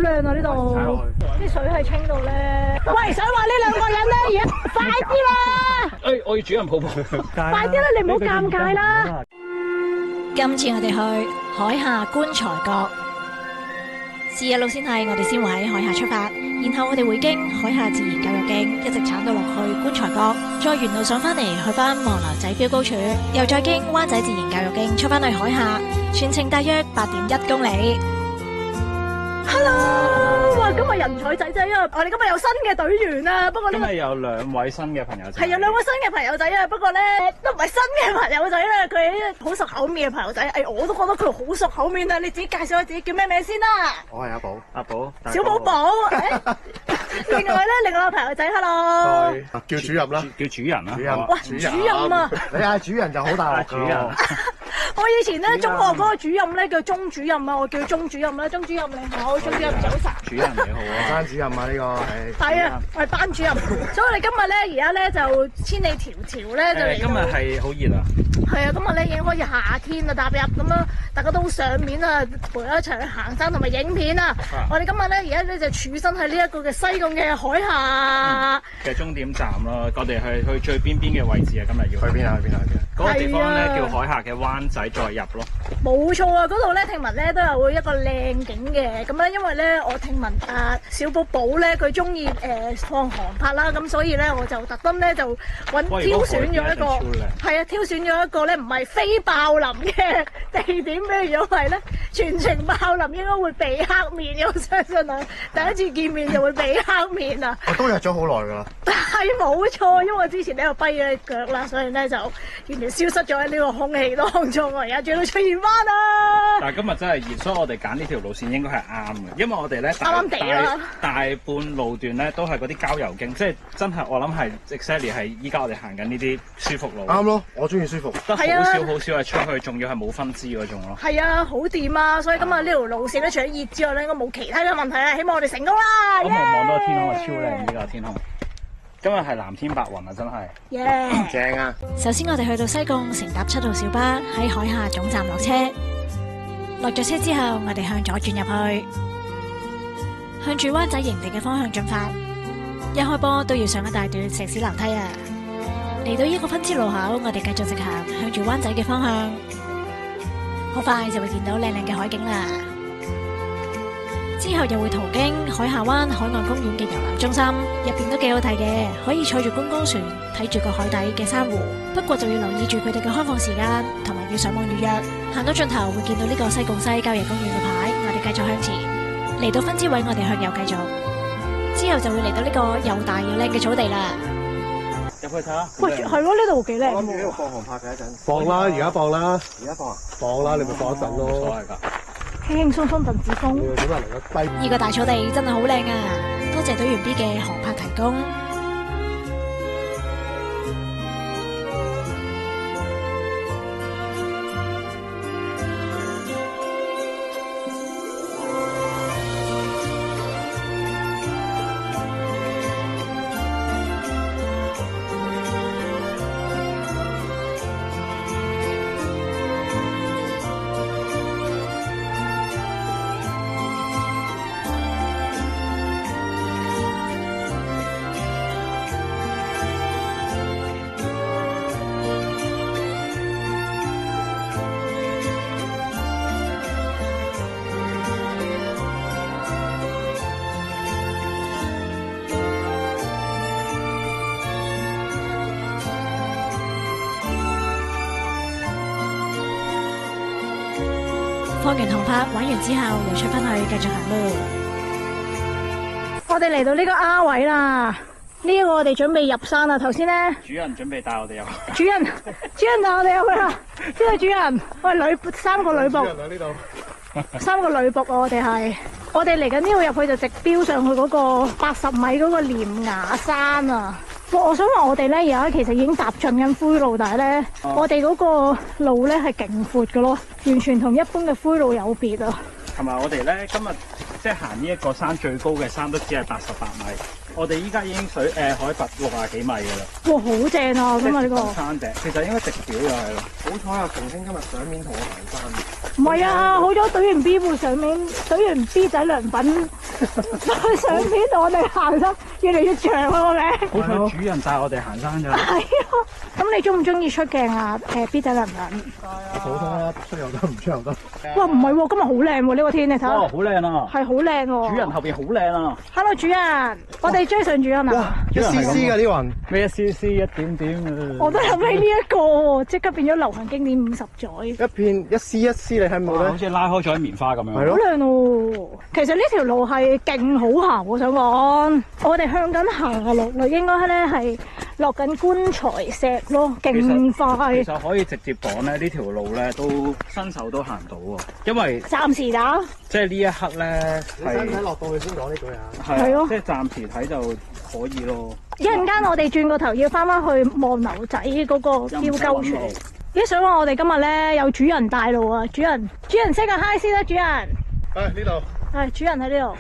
靚啊呢度，啲水係清到咧。喂，想話呢兩個人咧，而家快啲啦！我要主人抱抱，快啲啦，你唔好尷尬啦。今次我哋去海下觀財閣，試嘅路線係我哋先會喺海下出發，然後我哋會經海下自然教育徑，一直鏟到落去觀財閣，再沿路上返嚟去返望樓仔標高處，又再經灣仔自然教育徑出返去海下，全程大約8.1公里。Hello， 哇！今日人才仔仔啊！我哋今日有新嘅隊員啊，不過今日有2位新嘅朋友仔，係有2位新嘅朋友仔啊，不過咧都唔係新嘅朋友仔啦，佢係好熟口面嘅朋友仔。我都覺得佢好熟口面啊！你自己介紹下自己叫咩名先啦？我係阿寶，小寶寶。另外咧，另外個朋友仔 ，hello， 叫主任啦，叫主人啦。哇，主任啊！你嗌主人就好大鑊主任。我以前咧中學嗰個主任咧叫鐘主任啊，我叫鐘主任啦。鐘主任你好，鐘主任早晨。主任你好啊，班主任啊呢個係。係啊，我係班主任。所以我哋今日咧，而家咧就千里迢迢咧就嚟。今日係好熱啊！係啊，今日咧已經開始夏天啦，踏入咁樣，大家都好上面啊，陪我一齊去行山同埋影片啊！我哋今日咧而家咧就處身喺呢一個嘅西貢嘅海下嘅終點站咯，我哋係去最邊嘅位置啊！今日要去邊啊？去邊啊？嗰個地方咧叫海下嘅灣仔再入咯。冇錯啊！嗰度咧聽聞咧都有一個靚景嘅，咁咧因為咧我聽聞小寶寶咧佢中意放航拍啦，咁所以咧我就特登咧就挑選咗一個係啊，挑選咗一個咧唔係非爆林嘅地點，譬如果係咧全程爆林應該會被黑面，我相信啊！第一次見面就會被黑面啊！我都約咗好耐㗎啦。係冇錯，因為我之前呢個跛咗腳啦，所以咧就完全消失咗喺呢個空氣當中啊！而家終於出現翻啦！但係今日真係熱，所以我哋揀呢條路線應該係啱嘅，因為我哋咧啱地啦，大半路段咧都係嗰啲郊遊徑，即係真係我諗係 exactly 係依家我哋行緊呢啲舒服路。啱咯，我中意舒服。得好少係出去，仲要係冇分支嗰種咯。係啊，好掂啊！所以今日呢條路線咧，除咗熱之外咧，應該冇其他嘅問題啊！希望我哋成功啦！咁我望到個天空係超靚，呢個天空。今日係藍天白雲啊，真係，正啊！首先我哋去到西貢，乘搭7號小巴喺海下總站落車。落咗車之後，我哋向左轉入去，向住灣仔營地嘅方向進發。一開波都要上一大段石屎樓梯啊！嚟到一個分支路口，我哋繼續直行，向住灣仔嘅方向。好快就會見到靚靚嘅海景啦！之後又會途經海下灣海岸公園嘅遊覽中心，入邊都幾好睇嘅，可以坐住觀光船睇住個海底嘅珊瑚。不過就要留意住佢哋嘅開放時間，同埋要上網預約。行到盡頭會見到呢個西貢西郊野公園嘅牌，我哋繼續向前，嚟到分支位我哋向右繼續，之後就會嚟到呢個又大又靚嘅草地啦。入去睇下。喂，係咯，呢度幾靚。我諗住呢度放航拍嘅一陣。放啦，而家放啦。而家放啊？放啦，你咪放一陣咯。冇所謂㗎。輕輕鬆鬆陣子風。呢個大草地真係好靚啊！多謝隊員 B 嘅航拍提供。放完航拍玩完之後，又出翻去繼續行路。我哋嚟到呢個 R 位啦，呢個我哋準備入山啦。頭先咧，主人準備帶我哋入。主人帶我哋入去啦。呢個主人，我係3個女僕。呢度3個女僕啊，我哋嚟緊呢度入去就直飆上去嗰個80米嗰個連牙山啊！我想話我哋咧而家其實已經踏進緊灰路，但係咧我哋嗰個路咧係勁闊嘅咯，完全同一般嘅灰路有別啊！同埋我哋咧今日即係行呢一個山最高嘅山都只係88米，我哋依家已經海拔60幾米嘅啦。哇，好正啊！今日呢個山頂其實應該直表又係咯。好彩啊，晴天今日上面同我行山。唔係啊，好彩隊員 B 會上面，隊員 B 仔涼粉上邊我哋行得越嚟越長啊個名。好彩主人帶我哋行山咋。係啊，咁你中唔中意出鏡啊？B 仔能唔能？普通啦，出又得，唔出又得。哇，唔係喎，今日好靚喎呢個天，你睇下。哇，好靚啊！係好靚喎。主人後邊好靚啊 Hello 主人，我哋追上主人啊！一絲絲嘅呢雲，咩一絲絲一點點啊！我都諗起呢一個，即刻變咗流行經典50載。一片一絲一絲，你睇唔到咧？好似拉開咗啲棉花咁樣。係咯好靚喎！其實呢條路係勁好行，我想講，我哋向緊下落啦，應該咧係落緊棺材石咯，勁快。其實可以直接講咧，呢條路咧都新手都行到喎，因為暫時打。即係呢一刻咧你使唔使落到去先講呢句啊？係咯即係暫時睇就可以咯。一陣間我哋轉個頭要翻去望牛仔嗰個標鳩處。咦，想話我哋今日咧有主人帶路啊！主人 say 個 hi 先啦，主人。呢度。係主人喺呢度。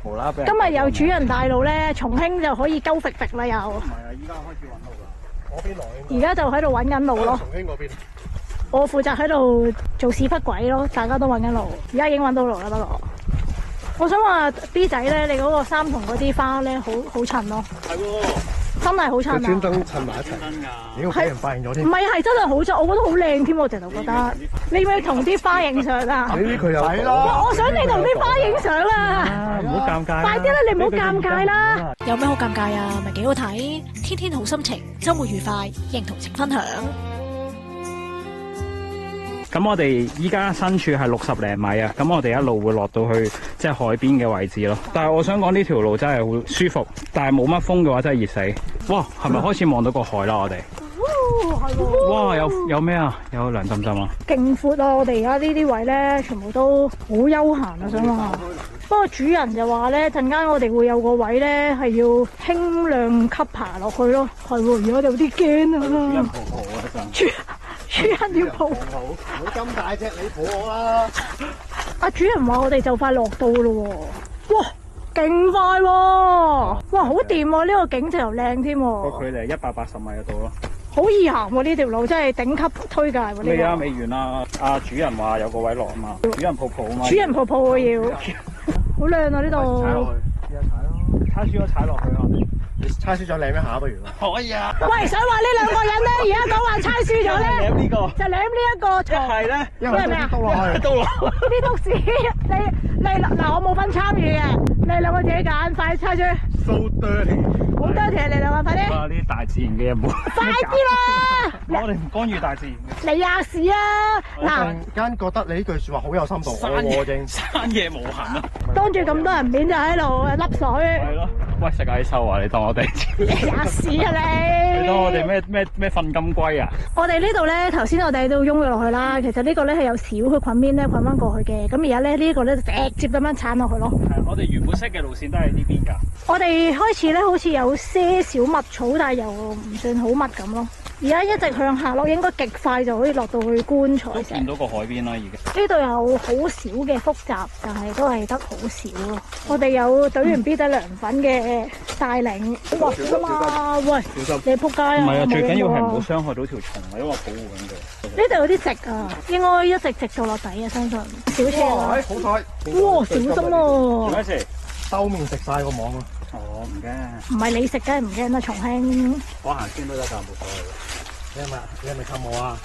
無啦啦俾人今日有主人帶路咧，重慶就可以鳩揈揈啦又。唔係啊，依家開始揾路啦。嗰邊來。而家就喺度揾緊路咯。重慶嗰邊。我負責喺度做屎忽鬼咯，大家都揾緊路。而家已經揾到路啦，不過我想話 B 仔咧，你嗰個衫同嗰啲花咧，好襯咯。係喎。真係好襯啊！佢專登襯埋一齊。真㗎。妖，俾人發現咗添。唔係，係真係好襯，我覺得好靚添，我直頭覺得。你要唔要同啲花影相啊？呢啲佢有。係哇！我想你同啲花影相啊！唔好尷尬。快啲啦，你唔好尷尬啦。有咩好尷尬啊？咪幾好睇，天天好心情，週末愉快，認同請分享。咁我哋依家身處係60零米啊，咁我哋一路會落到去即係海邊嘅位置咯。但係我想講呢條路真係好舒服，但係冇乜風嘅話真係熱死。哇，係咪開始望到個海啦？我哋。係喎。哇，有咩啊？有涼浸浸啊！勁闊啊！我哋而家呢啲位咧，全部都好悠閒啊！想話。不過主人就話咧，陣間我哋會有個位咧，係要輕量級爬落去咯。係喎，而家有啲驚啊！主人要抱。唔好咁大隻，你抱我啦。主人話我哋就快落到咯喎！哇，勁快喎！哇，好掂喎！呢個景就又靚添喎。個距離180米嘅度咯。好易行喎！呢條路真係頂級推介喎！呢未啊，未完啊！主人話有個位落啊嘛，主人抱抱啊嘛。主人抱抱我要。好靚啊！呢度。踩落去，試下踩咯。猜輸咗踩落去啊！你猜輸咗舐一下不如？可以啊！喂，想話呢兩個人咧，而家講話猜輸咗咧，呢個就舐呢一個一係咧，因為咩啊？倒落去，到啦！呢篤屎，你嗱，我冇份參與嘅，你兩個自己揀，快猜輸。 So dirty，好多謝你兩個，快啲！哇！呢啲大自然嘅嘢冇。快啲啦！我哋唔干預大自然嘅。你吔屎啊！我突然間覺得你呢句説話好有深度，我正。山野無痕啊！當住咁多人面就喺度笠水，係咯，喂，食下啲收啊！你當我哋你吔屎啊你！你當我哋咩瞓金龜啊？我哋呢度咧，頭先我哋都擁咗落去啦。其實呢個咧係有少許滾邊咧滾翻過去嘅。咁而家咧呢個咧就直接咁樣鏟落去咯。係，我哋原本識嘅路線都係呢邊㗎。我哋開始咧好似有些少密草，但係又唔算好密咁咯。而家一直向下落，應該極快就可以落到去棺材石。見到個海邊啦，已經。呢度有好少嘅複雜，但係都係得好少咯。我哋有隊員 B 仔涼粉嘅帶領，哇㗎嘛！喂，你仆街啊！唔係啊，最緊要係唔好呢傷害到條蟲啊，因為保護緊佢。度有啲直啊，應該一直直到落底啊，相信小車啊！好彩！哇，小心喎！做咩事？兜面食晒個網啊！哦，唔驚，唔係你食梗係唔驚啦，重慶。我行先都得㗎，冇所謂嘅。你係咪氹我啊？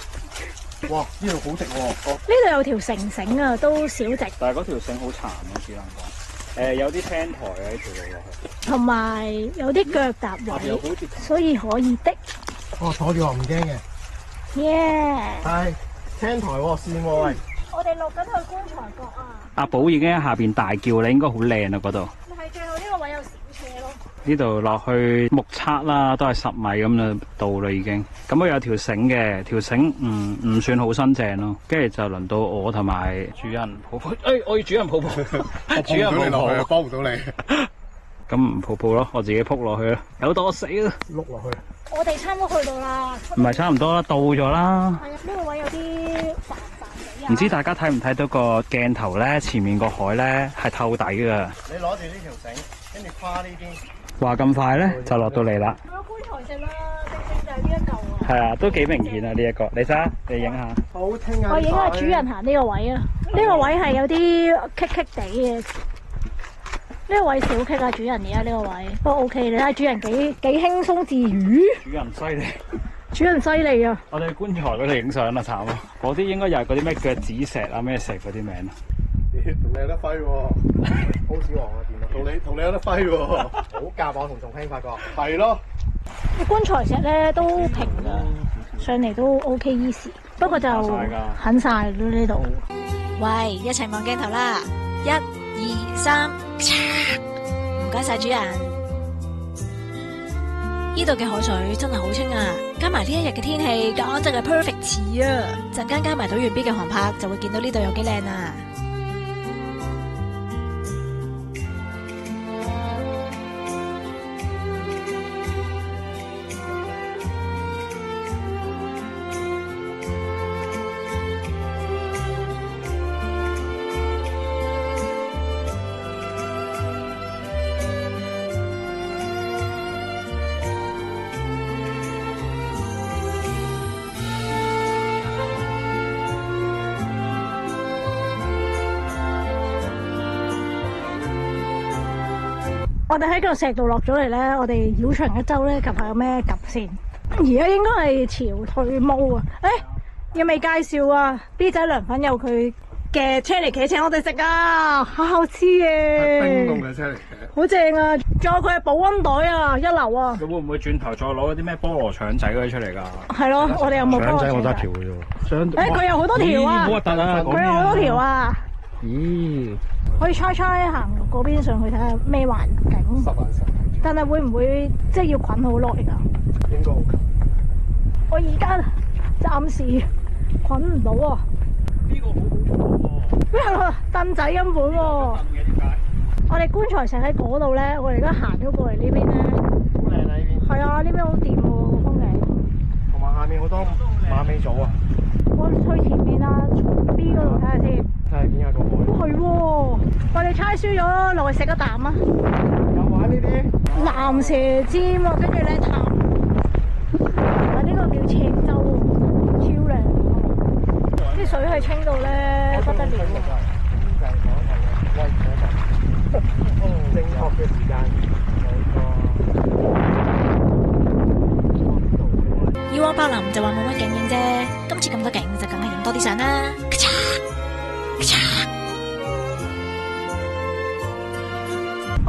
哇！呢度好直喎。呢度有條繩繩啊，都少直，但係嗰條繩好殘咯，只能講。有啲青苔啊，呢條路落去。同埋有啲腳踏位，又好似所以可以的。我坐住我唔驚嘅。耶！係青苔喎，線喎喂。我哋落緊去棺材角啊！阿寶已經喺下邊大叫啦，應該好靚啊嗰度。係最後呢個位有小車咯。呢度落去目測啦，都係10米咁就到啦已經。咁我有條繩嘅，條繩唔算好新淨咯。跟住就輪到我同埋主人抱抱。我要主人抱抱。主人抱抱，幫唔到你。咁唔抱抱咯，我自己撲落去啦。有到我死啦！碌落去。我哋差唔多去到啦。唔係差唔多啦，到咗啦。係啊，呢個位有啲煩地啊。唔知大家睇唔睇到個鏡頭咧？前面個海咧係透底㗎。你攞住呢條繩，跟住跨呢邊。話咁快咧就落到嚟啦。有棺材石啦，正就係呢一嚿啊。係啊，都幾明顯啊呢一個。李生，你影下。好聽啊！我影下主人行呢個位啊。呢個位係有啲棘棘地嘅。呢個位小棘啊，主人而家呢個位，不過 OK，你睇下主人幾輕鬆自如，主人犀利，主人犀利啊！我哋棺材嗰度影相啊，慘啊！嗰啲應該又係嗰啲咩腳趾石啊咩石嗰啲名啊。同你有得揮喎，好少王啊電腦，同你有得揮喎，好夾我同仲興發覺，係咯。啲棺材石咧都平㗎，上嚟都 OK easy，不過就狠晒啦呢度。喂，一齊望鏡頭啦！1、2、3，唔該晒主人。呢度嘅海水真係好清啊，加埋呢一日嘅天氣，簡直係 perfect 似啊！陣間加埋島原 B 嘅航拍，就會見到呢度有幾靚啊！我哋喺個石度落咗嚟咧，我哋繞長一周咧，及下有咩及先。而家應該係潮退毛啊！有未介紹啊 ？B 仔涼粉有佢嘅車厘茄請我哋食啊，好好吃嘅。冰凍嘅車厘茄，好正啊！仲有佢嘅保溫袋啊，一流啊！佢會唔會轉頭再攞嗰啲咩菠蘿腸仔嗰啲出嚟㗎？係咯，我哋有冇菠蘿腸仔？我得條嘅啫喎。佢有好多條啊！好核突啊！佢有好多條啊！咦？可以猜行嗰邊上去睇下咩環境。但係會唔會即係要捆好耐㗎？應該好近。我而家暫時捆唔到啊！呢個好好喎，凳仔根本喎。我哋棺材石喺嗰度咧，我哋而家行咗過嚟呢邊咧，好靚啊！呢邊係啊，呢邊好掂喎個風景，同埋下面好多馬尾棗啊！我去前面啊 B 嗰度睇下先。睇下邊有個海。係喎，我哋猜輸咗，落去食一啖啊！有玩呢啲藍蛇尖啊，跟住咧探，呢個叫赤洲喎，超靚，啲水係清到咧不得了喎。正確嘅時間以往柏林就話冇乜景影啫，今次咁多景就梗係影多啲相啦。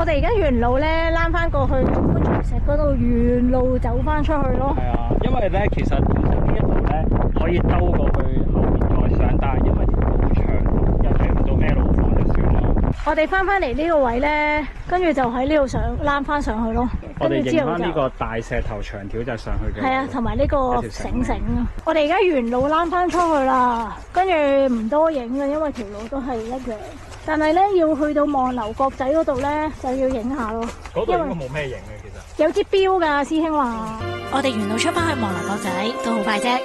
我哋而家沿路咧躝翻過去棺材石嗰度，沿路走翻出去咯。係啊，因為咧其實本身呢一度咧可以兜過去後面再上，但係因為好長，又睇唔到咩路況就算啦。我哋翻嚟呢個位咧，跟住就喺呢度躝翻上去咯。我哋跟住之後就影翻呢個大石頭長條就上去嘅。係啊，同埋呢個繩繩啊。我哋而家沿路躝翻出去啦，跟住唔多影嘅，因為條路都係一樣。但係咧要去到望樓角仔嗰度咧，就要影下咯。嗰度應該冇咩影嘅，其實。有支標㗎，師兄話。我哋沿路出翻去望樓角仔都好快啫。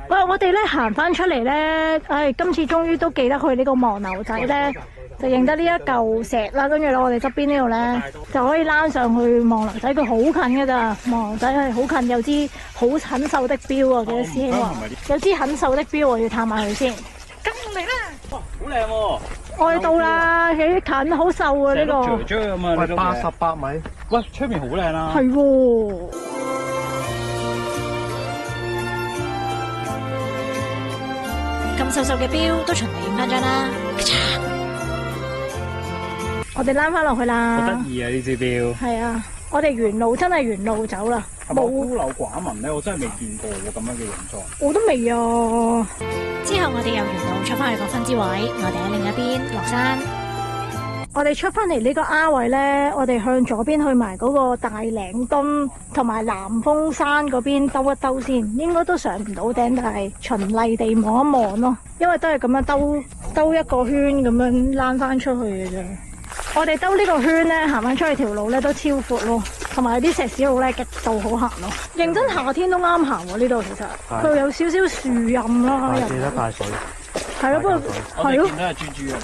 喂，我哋咧行翻出嚟咧，今次終於都記得去呢個望樓仔咧，就認得呢一嚿石啦。跟住咧，我哋側邊呢度咧就可以躝上去望樓仔，佢好近㗎咋。望樓仔係好近，有支好狠瘦的標啊！記得師兄話有支狠瘦的標，我要探下佢先。跟嚟啦！哇，好靚喎！我哋到啦，幾近好瘦啊呢個。喂88米。喂，出面好靚啦。係喎。咁瘦瘦嘅標都循例影翻張啦。我哋躝翻落去啦。好得意啊！呢支標。係啊，我哋沿路真係沿路走啦。係咪孤陋寡聞咧？我真係未見過喎咁樣嘅形狀。我都未啊。之後我哋又沿路出翻去個分支位，我哋喺另一邊落山。我哋出翻嚟呢個 R 位咧，我哋向左邊去埋嗰個大嶺墩同埋南峰山嗰邊兜一兜先，應該都上唔到頂，但係循例地望一望咯，因為都係咁樣兜一個圈咁樣躝翻出去嘅啫。我哋兜呢個圈咧，行翻出去條路咧都超闊咯，同埋啲石屎路咧極度好行咯。認真夏天都啱行喎呢度，其實佢有少少樹蔭啦。記得帶水。係咯，不過係咯。見到係豬豬啊！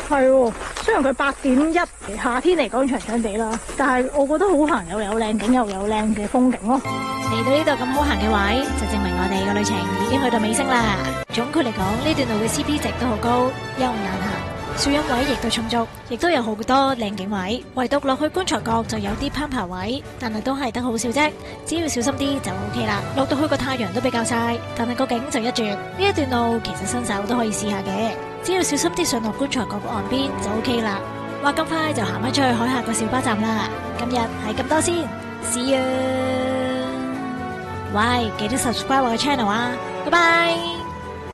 係喎，雖然佢8.1，夏天嚟講長長地啦，但係我覺得好行，又有靚景，又有靚嘅風景咯。嚟到呢度咁好行嘅位，就證明我哋嘅旅程已經去到尾聲啦。總括嚟講，呢段路嘅 CP 值都好高，又唔難行，樹蔭位亦都充足，亦都有好多靚景位。唯獨落去觀塘角就有啲攀爬位，但係都係得好少啫。只要小心啲就 OK 啦。落到去個太陽都比較曬，但係個景就一絕。呢一段路其實新手都可以試下嘅，只要小心啲上落觀塘角個岸邊就 OK 啦。話咁快就行返出去海下個小巴站啦。今日係咁多先，See you。喂，記得 subscribe 我嘅 channel 啊，拜拜。